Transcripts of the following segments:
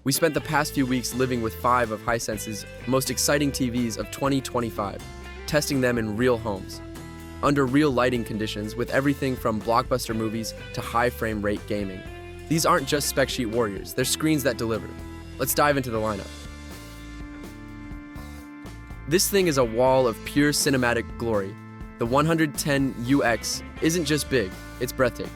We spent the past few weeks living with 5 of Hisense's most exciting TVs of 2025, testing them in real homes, under real lighting conditions with everything from blockbuster movies to high frame rate gaming. These aren't just spec sheet warriors, they're screens that deliver. Let's dive into the lineup. This thing is a wall of pure cinematic glory. The 110UX isn't just big, it's breathtaking.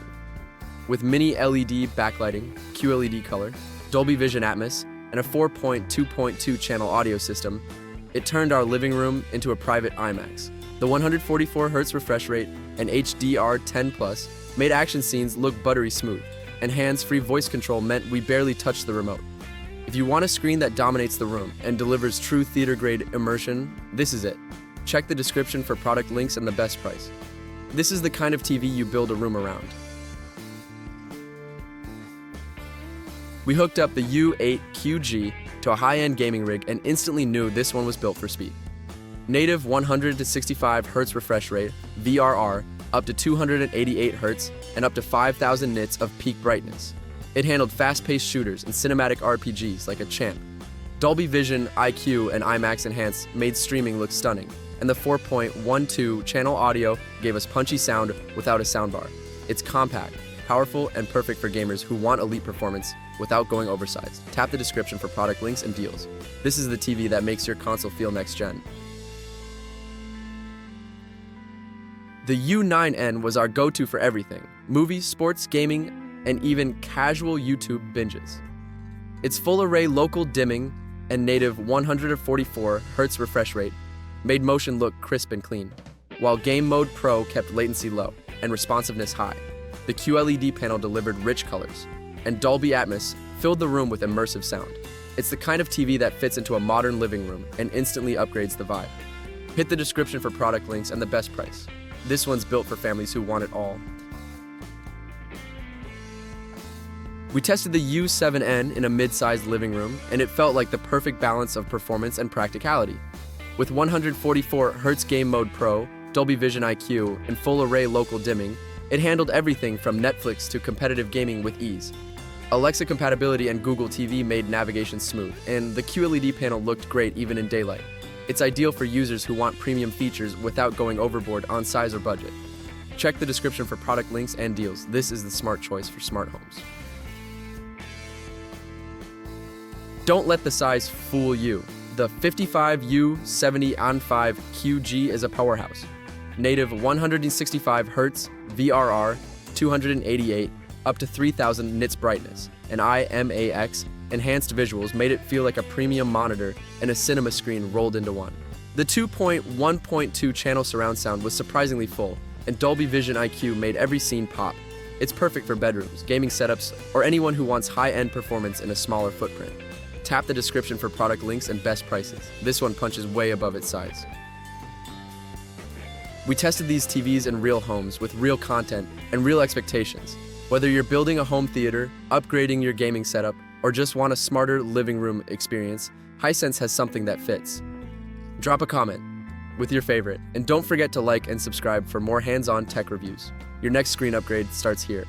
With mini LED backlighting, QLED color, Dolby Vision Atmos, and a 4.2.2 channel audio system, it turned our living room into a private IMAX. The 144Hz refresh rate and HDR10+ made action scenes look buttery smooth, and hands-free voice control meant we barely touched the remote. If you want a screen that dominates the room and delivers true theater-grade immersion, this is it. Check the description for product links and the best price. This is the kind of TV you build a room around. We hooked up the U8 QG to a high-end gaming rig and instantly knew this one was built for speed. Native 100 to 65 Hz refresh rate, VRR, up to 288 Hz, and up to 5,000 nits of peak brightness. It handled fast-paced shooters and cinematic RPGs like a champ. Dolby Vision IQ and IMAX Enhanced made streaming look stunning, and the 4.12 channel audio gave us punchy sound without a soundbar. It's compact, powerful, and perfect for gamers who want elite performance without going oversized. Tap the description for product links and deals. This is the TV that makes your console feel next-gen. The U9N was our go-to for everything: movies, sports, gaming, and even casual YouTube binges. Its full-array local dimming and native 144Hz refresh rate made motion look crisp and clean, while Game Mode Pro kept latency low and responsiveness high. The QLED panel delivered rich colors, and Dolby Atmos filled the room with immersive sound. It's the kind of TV that fits into a modern living room and instantly upgrades the vibe. Hit the description for product links and the best price. This one's built for families who want it all. We tested the U7N in a mid-sized living room, and it felt like the perfect balance of performance and practicality. With 144Hz Game Mode Pro, Dolby Vision IQ, and full-array local dimming, it handled everything from Netflix to competitive gaming with ease. Alexa compatibility and Google TV made navigation smooth, and the QLED panel looked great even in daylight. It's ideal for users who want premium features without going overboard on size or budget. Check the description for product links and deals. This is the smart choice for smart homes. Don't let the size fool you. The 55U70 QG is a powerhouse. Native 165Hz, VRR, 288, up to 3,000 nits brightness, and IMAX enhanced visuals made it feel like a premium monitor and a cinema screen rolled into one. The 2.1.2 channel surround sound was surprisingly full, and Dolby Vision IQ made every scene pop. It's perfect for bedrooms, gaming setups, or anyone who wants high-end performance in a smaller footprint. Tap the description for product links and best prices. This one punches way above its size. We tested these TVs in real homes with real content and real expectations. Whether you're building a home theater, upgrading your gaming setup, or just want a smarter living room experience, Hisense has something that fits. Drop a comment with your favorite, and don't forget to like and subscribe for more hands-on tech reviews. Your next screen upgrade starts here.